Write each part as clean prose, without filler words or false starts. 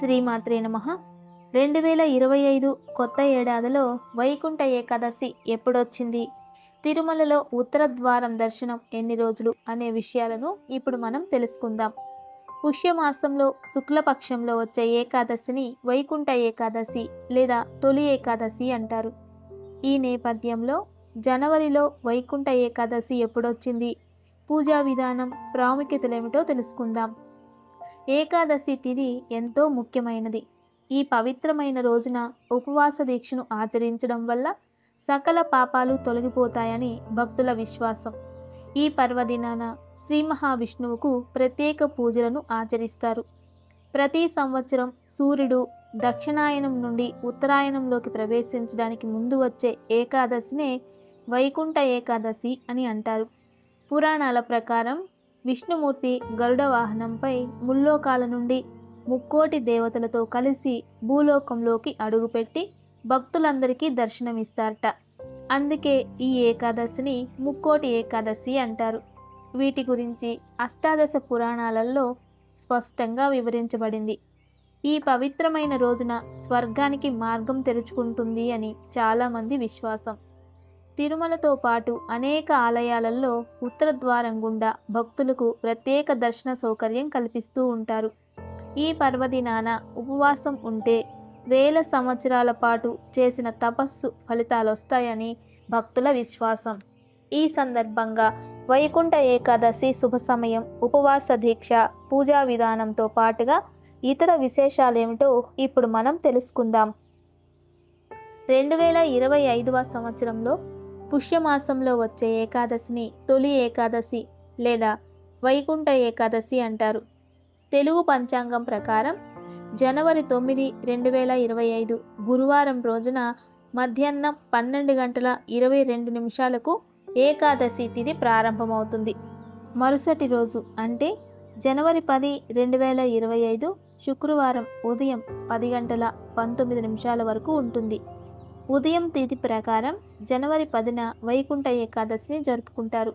శ్రీమాత్రే నమః. 2025 కొత్త ఏడాదిలో వైకుంఠ ఏకాదశి ఎప్పుడొచ్చింది? తిరుమలలో ఉత్తర ద్వారం దర్శనం ఎన్ని రోజులు అనే విషయాలను ఇప్పుడు మనం తెలుసుకుందాం. పుష్యమాసంలో శుక్లపక్షంలో వచ్చే ఏకాదశిని వైకుంఠ ఏకాదశి లేదా తొలి ఏకాదశి అంటారు. ఈ నేపథ్యంలో జనవరిలో వైకుంఠ ఏకాదశి ఎప్పుడొచ్చింది? పూజా విధానం, ప్రాముఖ్యతలేమిటో తెలుసుకుందాం. ఏకాదశి తిథి ఎంతో ముఖ్యమైనది. ఈ పవిత్రమైన రోజున ఉపవాస దీక్షను ఆచరించడం వల్ల సకల పాపాలు తొలగిపోతాయని భక్తుల విశ్వాసం. ఈ పర్వదినాన శ్రీ మహావిష్ణువుకు ప్రత్యేక పూజలను ఆచరిస్తారు. ప్రతి సంవత్సరం సూర్యుడు దక్షిణాయనం నుండి ఉత్తరాయణంలోకి ప్రవేశించడానికి ముందు వచ్చే ఏకాదశినే వైకుంఠ ఏకాదశి అని అంటారు. పురాణాల ప్రకారం విష్ణుమూర్తి గరుడ వాహనంపై ముల్లోకాల నుండి ముక్కోటి దేవతలతో కలిసి భూలోకంలోకి అడుగుపెట్టి భక్తులందరికీ దర్శనమిస్తారట. అందుకే ఈ ఏకాదశిని ముక్కోటి ఏకాదశి అంటారు. వీటి గురించి అష్టాదశ పురాణాలలో స్పష్టంగా వివరించబడింది. ఈ పవిత్రమైన రోజున స్వర్గానికి మార్గం తెరుచుకుంటుంది అని చాలామంది విశ్వాసం. తిరుమలతో పాటు అనేక ఆలయాలలో ఉత్తర ద్వారం గుండా భక్తులకు ప్రత్యేక దర్శన సౌకర్యం కల్పిస్తూ ఉంటారు. ఈ పర్వదినాన ఉపవాసం ఉంటే వేల సంవత్సరాల పాటు చేసిన తపస్సు ఫలితాలొస్తాయని భక్తుల విశ్వాసం. ఈ సందర్భంగా వైకుంఠ ఏకాదశి శుభ సమయం, ఉపవాస దీక్ష, పూజా విధానంతో పాటుగా ఇతర విశేషాలేమిటో ఇప్పుడు మనం తెలుసుకుందాం. 2025వ సంవత్సరంలో పుష్యమాసంలో వచ్చే ఏకాదశిని తొలి ఏకాదశి లేదా వైకుంఠ ఏకాదశి అంటారు. తెలుగు పంచాంగం ప్రకారం జనవరి 9, 2025 గురువారం రోజున మధ్యాహ్నం 12:22 ఏకాదశి తిథి ప్రారంభమవుతుంది. మరుసటి రోజు అంటే జనవరి 10, 2025 శుక్రవారం ఉదయం 10:19 వరకు ఉంటుంది. ఉదయం తిథి ప్రకారం జనవరి 10న వైకుంఠ ఏకాదశిని జరుపుకుంటారు.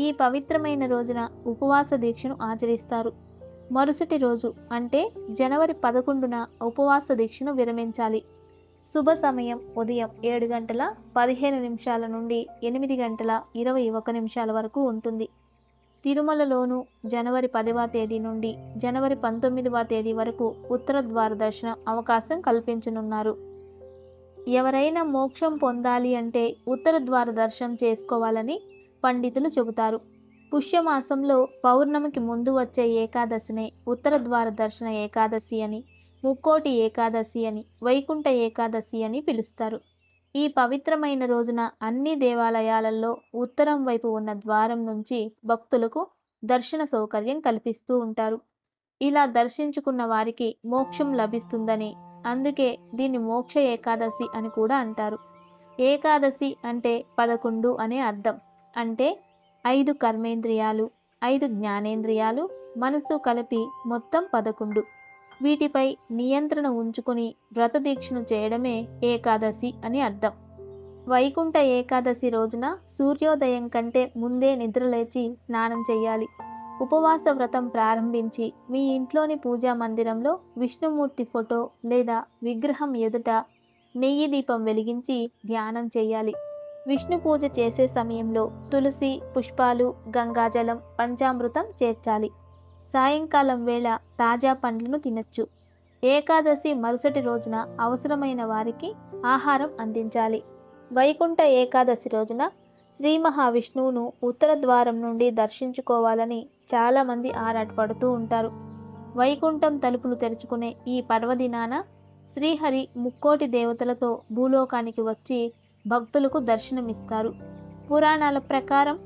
ఈ పవిత్రమైన రోజున ఉపవాస దీక్షను ఆచరిస్తారు. మరుసటి రోజు అంటే జనవరి 11న ఉపవాస దీక్షను విరమించాలి. శుభ సమయం ఉదయం 7:15 నుండి 8:21 వరకు ఉంటుంది. తిరుమలలోనూ జనవరి 10వ తేదీ నుండి జనవరి 19వ తేదీ వరకు ఉత్తర ద్వార దర్శనం అవకాశం కల్పించనున్నారు. ఎవరైనా మోక్షం పొందాలి అంటే ఉత్తర ద్వార దర్శనం చేసుకోవాలని పండితులు చెబుతారు. పుష్యమాసంలో పౌర్ణమికి ముందు వచ్చే ఏకాదశినే ఉత్తర ద్వార దర్శన ఏకాదశి అని, ముక్కోటి ఏకాదశి అని, వైకుంఠ ఏకాదశి అని పిలుస్తారు. ఈ పవిత్రమైన రోజున అన్ని దేవాలయాలలో ఉత్తరం వైపు ఉన్న ద్వారం నుంచి భక్తులకు దర్శన సౌకర్యం కల్పిస్తూ ఉంటారు. ఇలా దర్శించుకున్న వారికి మోక్షం లభిస్తుందని, అందుకే దీన్ని మోక్ష ఏకాదశి అని కూడా అంటారు. ఏకాదశి అంటే 11 అనే అర్థం. అంటే 5 కర్మేంద్రియాలు, 5 జ్ఞానేంద్రియాలు, మనసు కలిపి మొత్తం 11. వీటిపై నియంత్రణ ఉంచుకుని వ్రతదీక్షను చేయడమే ఏకాదశి అని అర్థం. వైకుంఠ ఏకాదశి రోజున సూర్యోదయం కంటే ముందే నిద్రలేచి స్నానం చేయాలి. ఉపవాస వ్రతం ప్రారంభించి మీ ఇంట్లోని పూజా మందిరంలో విష్ణుమూర్తి ఫోటో లేదా విగ్రహం ఎదుట నెయ్యి దీపం వెలిగించి ధ్యానం చేయాలి. విష్ణు పూజ చేసే సమయంలో తులసి, పుష్పాలు, గంగాజలం, పంచామృతం చేర్చాలి. సాయంకాలం వేళ తాజా పండ్లను తినచ్చు. ఏకాదశి మరుసటి రోజున అవసరమైన వారికి ఆహారం అందించాలి. వైకుంఠ ఏకాదశి రోజున శ్రీ మహావిష్ణువును ఉత్తర ద్వారం నుండి దర్శించుకోవాలని చాలామంది ఆరాటపడుతూ ఉంటారు. వైకుంఠం తలుపులు తెరుచుకునే ఈ పర్వదినాన శ్రీహరి ముక్కోటి దేవతలతో భూలోకానికి వచ్చి భక్తులకు దర్శనమిస్తారు. పురాణాల ప్రకారం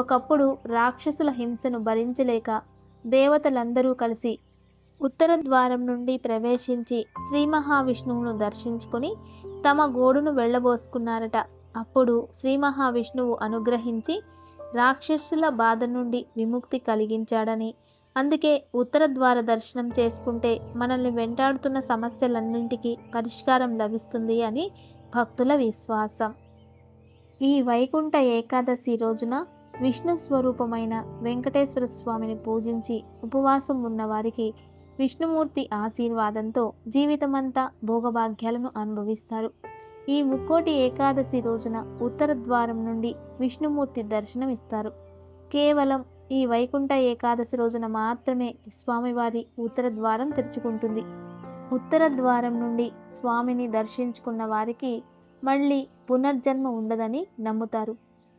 ఒకప్పుడు రాక్షసుల హింసను భరించలేక దేవతలందరూ కలిసి ఉత్తర ద్వారం నుండి ప్రవేశించి శ్రీ మహావిష్ణువును దర్శించుకొని తమ గోడును వెళ్ళబోసుకున్నారట. అప్పుడు శ్రీ మహావిష్ణువు అనుగ్రహించి రాక్షసుల బాధ నుండి విముక్తి కలిగించాడని, అందుకే ఉత్తర ద్వార దర్శనం చేసుకుంటే మనల్ని వెంటాడుతున్న సమస్యలన్నింటికీ పరిష్కారం లభిస్తుంది అని భక్తుల విశ్వాసం. ఈ వైకుంఠ ఏకాదశి రోజున విష్ణు స్వరూపమైన వెంకటేశ్వర స్వామిని పూజించి ఉపవాసం ఉన్నవారికి విష్ణుమూర్తి ఆశీర్వాదంతో జీవితమంతా భోగభాగ్యాలను అనుభవిస్తారు. ఈ ముక్కోటి ఏకాదశి రోజున ఉత్తర ద్వారం నుండి విష్ణుమూర్తి దర్శనం ఇస్తారు. కేవలం ఈ వైకుంఠ ఏకాదశి రోజున మాత్రమే స్వామివారి ఉత్తర ద్వారం తెరుచుకుంటుంది. ఉత్తర ద్వారం నుండి స్వామిని దర్శించుకున్న వారికి మళ్ళీ పునర్జన్మ ఉండదని నమ్ముతారు.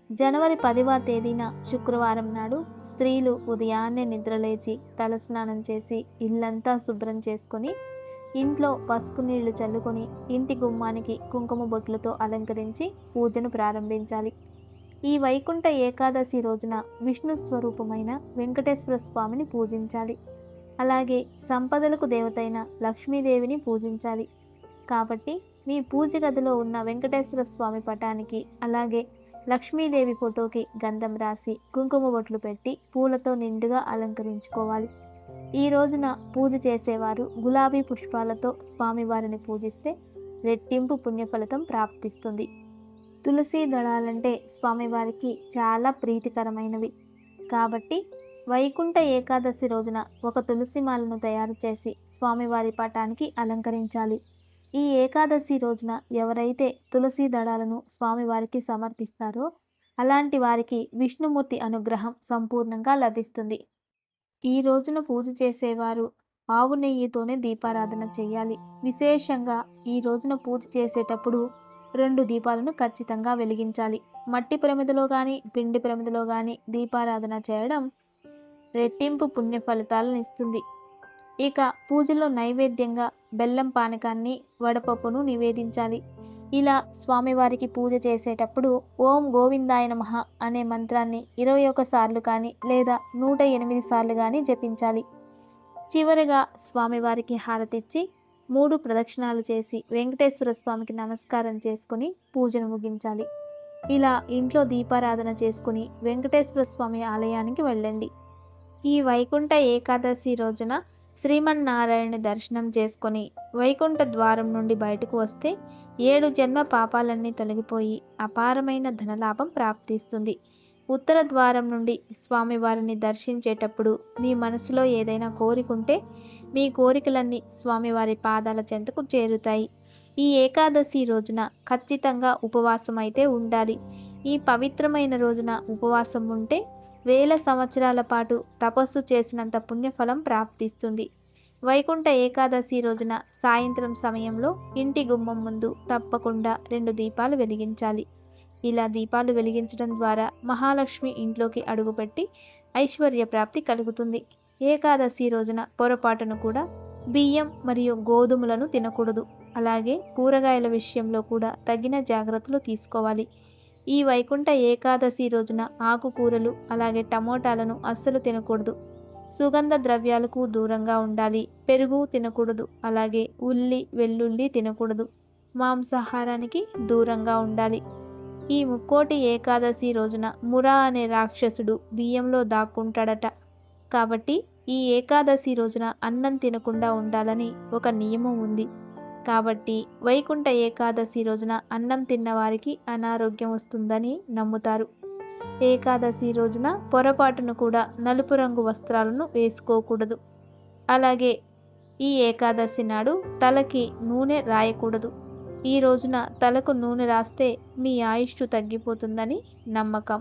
జనవరి 10వ తేదీన శుక్రవారం నాడు స్త్రీలు ఉదయాన్నే నిద్రలేచి తలస్నానం చేసి ఇల్లంతా శుభ్రం చేసుకొని ఇంట్లో పసుపు నీళ్లు చల్లుకొని ఇంటి గుమ్మానికి కుంకుమ బొట్లతో అలంకరించి పూజను ప్రారంభించాలి. ఈ వైకుంఠ ఏకాదశి రోజున విష్ణు స్వరూపమైన వెంకటేశ్వర స్వామిని పూజించాలి. అలాగే సంపదలకు దేవతైన లక్ష్మీదేవిని పూజించాలి. కాబట్టి మీ పూజ గదిలో ఉన్న వెంకటేశ్వర స్వామి పటానికి అలాగే లక్ష్మీదేవి ఫోటోకి గంధం రాసి కుంకుమ బొట్లు పెట్టి పూలతో నిండుగా అలంకరించుకోవాలి. ఈ రోజున పూజ చేసేవారు గులాబీ పుష్పాలతో స్వామివారిని పూజిస్తే రెట్టింపు పుణ్యఫలితం ప్రాప్తిస్తుంది. తులసి దళాలంటే స్వామివారికి చాలా ప్రీతికరమైనవి. కాబట్టి వైకుంఠ ఏకాదశి రోజున ఒక తులసి మాలను తయారు చేసి స్వామివారి పటానికి అలంకరించాలి. ఈ ఏకాదశి రోజున ఎవరైతే తులసి దళాలను స్వామివారికి సమర్పిస్తారో అలాంటి వారికి విష్ణుమూర్తి అనుగ్రహం సంపూర్ణంగా లభిస్తుంది. ఈ రోజున పూజ చేసేవారు ఆవు నెయ్యితోనే దీపారాధన చేయాలి. విశేషంగా ఈ రోజున పూజ చేసేటప్పుడు 2 దీపాలను ఖచ్చితంగా వెలిగించాలి. మట్టి ప్రమిదలో కానీ పిండి ప్రమిదలో కానీ దీపారాధన చేయడం రెట్టింపు పుణ్య ఫలితాలను ఇస్తుంది. ఇక పూజలో నైవేద్యంగా బెల్లం పానకాన్ని వడపప్పును నివేదించాలి. ఇలా స్వామివారికి పూజ చేసేటప్పుడు ఓం గోవిందాయ నమః అనే మంత్రాన్ని 21 సార్లు కానీ లేదా 108 సార్లు కానీ జపించాలి. చివరగా స్వామివారికి హారతిచ్చి 3 ప్రదక్షిణాలు చేసి వెంకటేశ్వర స్వామికి నమస్కారం చేసుకుని పూజను ముగించాలి. ఇలా ఇంట్లో దీపారాధన చేసుకుని వెంకటేశ్వర స్వామి ఆలయానికి వెళ్ళండి. ఈ వైకుంఠ ఏకాదశి రోజున శ్రీమన్నారాయణ దర్శనం చేసుకొని వైకుంఠ ద్వారం నుండి బయటకు వస్తే 7 జన్మ పాపాలన్నీ తొలగిపోయి అపారమైన ధనలాభం ప్రాప్తిస్తుంది. ఉత్తర ద్వారం నుండి స్వామివారిని దర్శించేటప్పుడు మీ మనసులో ఏదైనా కోరికుంటే మీ కోరికలన్నీ స్వామివారి పాదాల చెంతకు చేరుతాయి. ఈ ఏకాదశి రోజున ఖచ్చితంగా ఉపవాసం అయితే ఉండాలి. ఈ పవిత్రమైన రోజున ఉపవాసం ఉంటే 1000 సంవత్సరాల పాటు తపస్సు చేసినంత పుణ్యఫలం ప్రాప్తిస్తుంది. వైకుంఠ ఏకాదశి రోజున సాయంత్రం సమయంలో ఇంటి గుమ్మం ముందు తప్పకుండా 2 దీపాలు వెలిగించాలి. ఇలా దీపాలు వెలిగించడం ద్వారా మహాలక్ష్మి ఇంట్లోకి అడుగుపెట్టి ఐశ్వర్య ప్రాప్తి కలుగుతుంది. ఏకాదశి రోజున పొరపాటును కూడా బియ్యం మరియు గోధుమలను తినకూడదు. అలాగే కూరగాయల విషయంలో కూడా తగిన జాగ్రత్తలు తీసుకోవాలి. ఈ వైకుంఠ ఏకాదశి రోజున ఆకుకూరలు అలాగే టమోటాలను అస్సలు తినకూడదు. సుగంధ ద్రవ్యాలకు దూరంగా ఉండాలి. పెరుగు తినకూడదు. అలాగే ఉల్లి వెల్లుల్లి తినకూడదు. మాంసాహారానికి దూరంగా ఉండాలి. ఈ ముక్కోటి ఏకాదశి రోజున మురా అనే రాక్షసుడు బియ్యంలో దాక్కుంటాడట. కాబట్టి ఈ ఏకాదశి రోజున అన్నం తినకుండా ఉండాలని ఒక నియమం ఉంది. కాబట్టి వైకుంఠ ఏకాదశి రోజున అన్నం తిన్నవారికి అనారోగ్యం వస్తుందని నమ్ముతారు. ఏకాదశి రోజున పొరపాటును కూడా నలుపు రంగు వస్త్రాలను వేసుకోకూడదు. అలాగే ఈ ఏకాదశి నాడు తలకి నూనె రాయకూడదు. ఈ రోజున తలకు నూనె రాస్తే మీ ఆయుష్ తగ్గిపోతుందని నమ్మకం.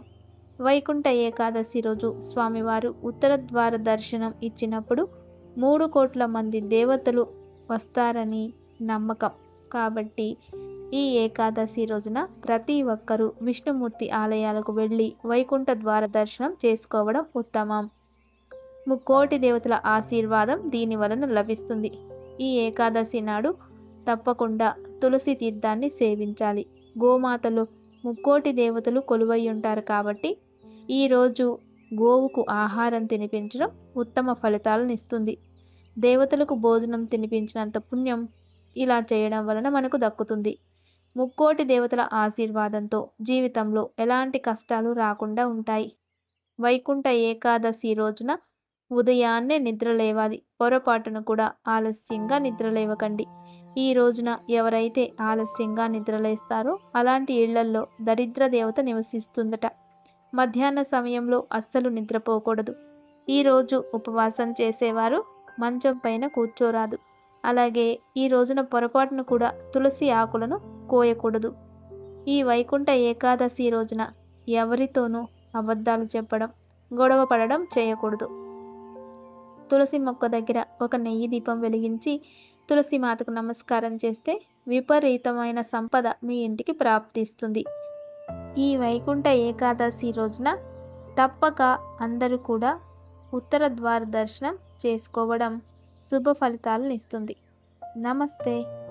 వైకుంఠ ఏకాదశి రోజు స్వామివారు ఉత్తర ద్వార దర్శనం ఇచ్చినప్పుడు 3 కోట్ల మంది దేవతలు వస్తారని నమ్మకం. కాబట్టి ఈ ఏకాదశి రోజున ప్రతి ఒక్కరూ విష్ణుమూర్తి ఆలయాలకు వెళ్ళి వైకుంఠ ద్వార దర్శనం చేసుకోవడం ఉత్తమం. ముక్కోటి దేవతల ఆశీర్వాదం దీని వలన లభిస్తుంది. ఈ ఏకాదశి నాడు తప్పకుండా తులసి తీర్థాన్ని సేవించాలి. గోమాతలు ముక్కోటి దేవతలు కొలువై ఉంటారు. కాబట్టి ఈరోజు గోవుకు ఆహారం తినిపించడం ఉత్తమ ఫలితాలను ఇస్తుంది. దేవతలకు భోజనం తినిపించినంత పుణ్యం ఇలా చేయడం వలన మనకు దక్కుతుంది. ముక్కోటి దేవతల ఆశీర్వాదంతో జీవితంలో ఎలాంటి కష్టాలు రాకుండా ఉంటాయి. వైకుంఠ ఏకాదశి రోజున ఉదయాన్నే నిద్ర లేవాలి. పొరపాటును కూడా ఆలస్యంగా నిద్ర లేవకండి. ఈ రోజున ఎవరైతే ఆలస్యంగా నిద్రలేస్తారో అలాంటి ఇళ్లల్లో దరిద్ర దేవత నివసిస్తుందట. మధ్యాహ్న సమయంలో అస్సలు నిద్రపోకూడదు. ఈరోజు ఉపవాసం చేసేవారు మంచం పైన కూర్చోరాదు. అలాగే ఈ రోజున పొరపాటున కూడా తులసి ఆకులను కోయకూడదు. ఈ వైకుంఠ ఏకాదశి రోజున ఎవరితోనూ అబద్ధాలు చెప్పడం, గొడవ పడడం చేయకూడదు. తులసి మొక్క దగ్గర ఒక నెయ్యి దీపం వెలిగించి తులసి మాతకు నమస్కారం చేస్తే విపరీతమైన సంపద మీ ఇంటికి ప్రాప్తిస్తుంది. ఈ వైకుంఠ ఏకాదశి రోజున తప్పక అందరూ కూడా ఉత్తర ద్వార దర్శనం చేసుకోవడం శుభ ఫలితాలను ఇస్తుంది. నమస్తే.